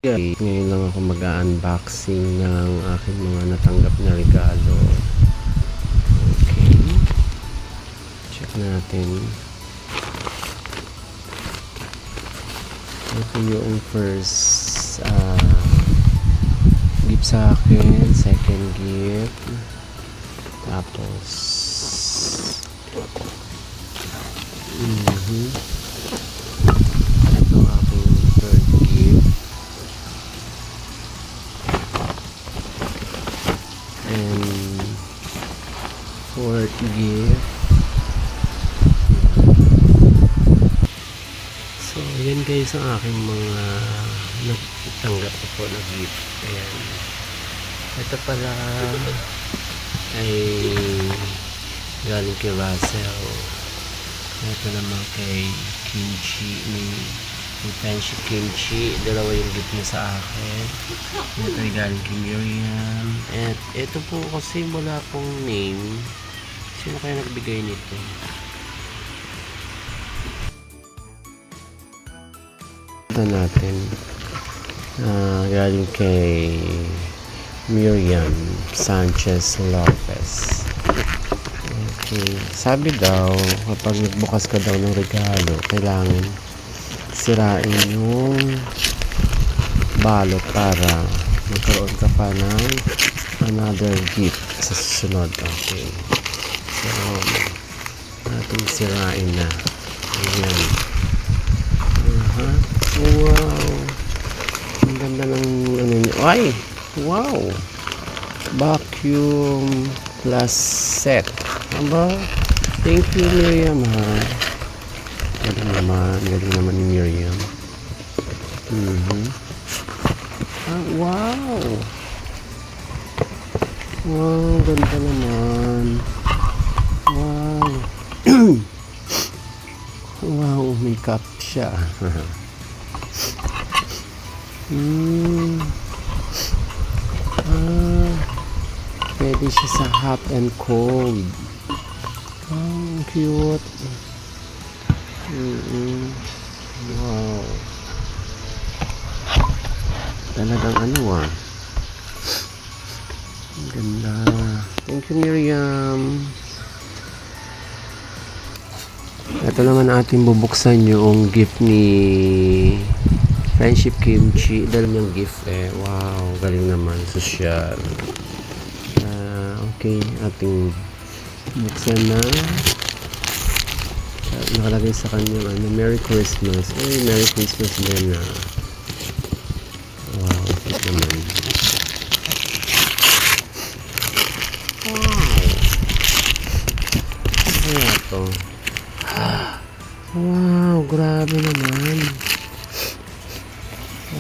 Guys, ngayon lang ako mag-unboxing ng aking mga natanggap na regalo. Okay. Check natin. Ito yung first gift sa akin. Second gift. Tapos ito aking third gift. And fourth gift. So yan guys ang aking mga natanggap ko po na gift. Ayan. Ito pala ay galing kay Russell. Ito naman kay Kimchi ni Friendship Kimchi. Dalawa yung gift niya sa akin. Ito ay galing kay Miriam. At ito po kasi wala pong name. Sino kaya nagbigay nito? Ito natin. Galing kay Miriam Sanchez Lopez. Okay. Sabi daw, kapag nagbukas ka daw ng regalo, kailangan sirain yung balot para magkaroon ka pa ng another gift sa susunod. Okay. So, ating sirain na. Ayan. Wow. Ang ganda ng ano niya. Ay! Wow! Vacuum plus set. Aba? Thank you, Miriam, ha? Galing naman ni Miriam. Wow! Wow, ganda naman. Wow. Wow, may cup siya. Pwede siya sa hot and cold. Oh, cute. Wow. Talagang ano ang ganda. Thank you, Miriam. Ito naman ating bubuksan yung gift ni Friendship Kimchi. Dahil niyang gift wow, galing naman. Social. Okay, ating buksan na. Nakalagay sa kanya Merry Christmas. Merry Christmas din na. Wow, cute naman. Wow. Ano kaya ito? Wow, grabe naman.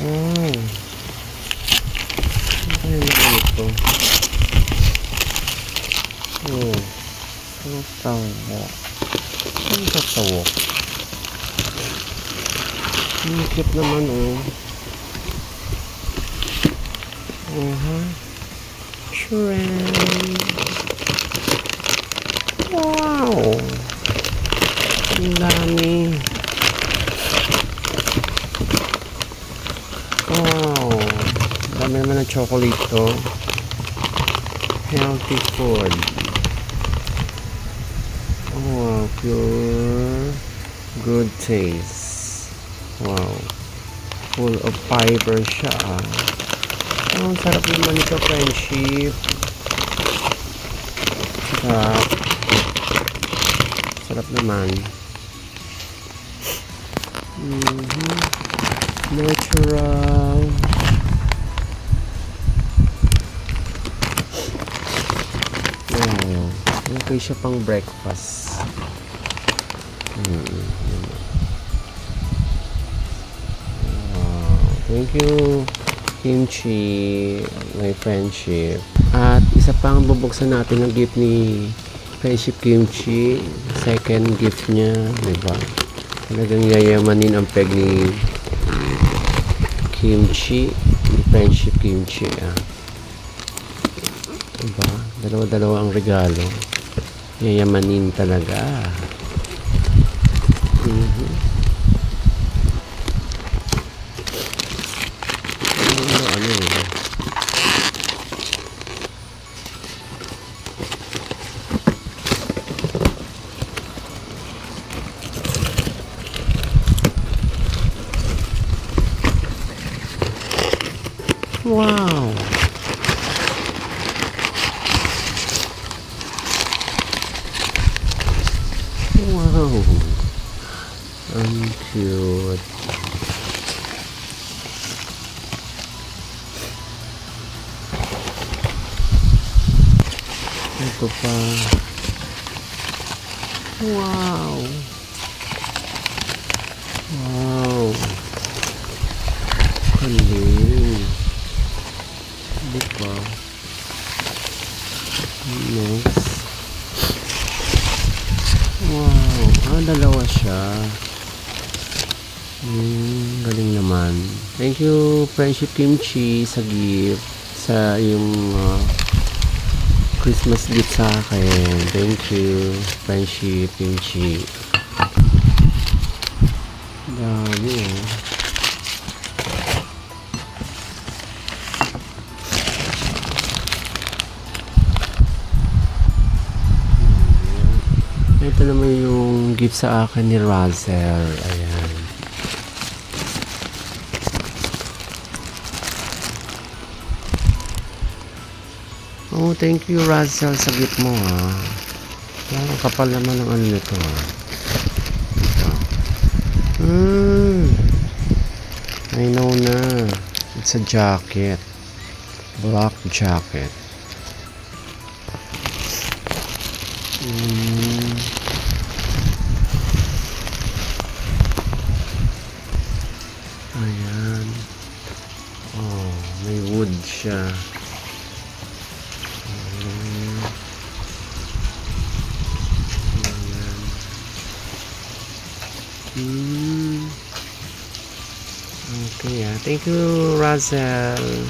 Wow. Ano kaya naman ito? Ang tawa. Ang tatawa. Ang cute naman, Shrimp. Wow. Ang dami. Wow. Dami naman ng chocolate to. Healthy food. Wow, pure good taste. Wow, full of fiber siya. Oh, sarap naman ito, Friendship. Sarap naman. Natural. Wow, okay siya pang breakfast. Wow, thank you, Kimchi, my Friendship. At isa pang bubuksan natin ang gift ni Friendship Kimchi. Second gift niya, diba? Talagang yayamanin ang peg ni Kimchi, ni Friendship Kimchi. Diba? Dalawa-dalawa ang regalo. Yayamanin talaga. Wow! Wow! Ang cute. Ito pa. Wow! Wow! Galing. Di ba? Next. Wow! Dalawa siya. Galing naman. Thank you, Friendship Kimchi, sa gift. Sa yung Christmas gift sa akin. Thank you, Friendship Kimchi. Dami eh. Ito naman yung gift sa akin ni Razel. Ayan. Oh, thank you, Razel, sa gift mo, ha. Ang kapal naman ng ano nito, ha. I know na. It's a jacket. Black jacket. Ayan. Oh, may wood siya. Okay, thank you, Razel.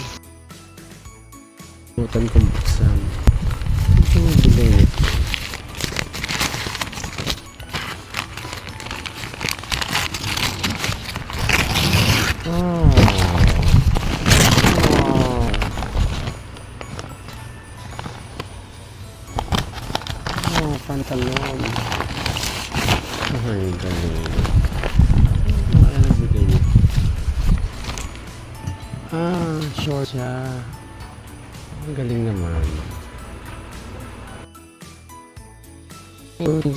Butan kong buksan. Ito yung bigay nito. Oh. Oh, pantalon. Ay, galing. Wala nagbigay nito. Short siya. Ang galing naman. Thank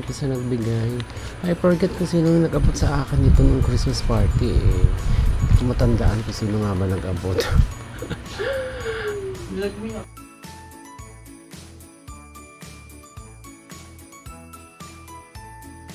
you sa nagbigay. I forget kung sino nag-abot sa akin dito nung Christmas party eh. Matandaan kung sino nga ba nag-abot.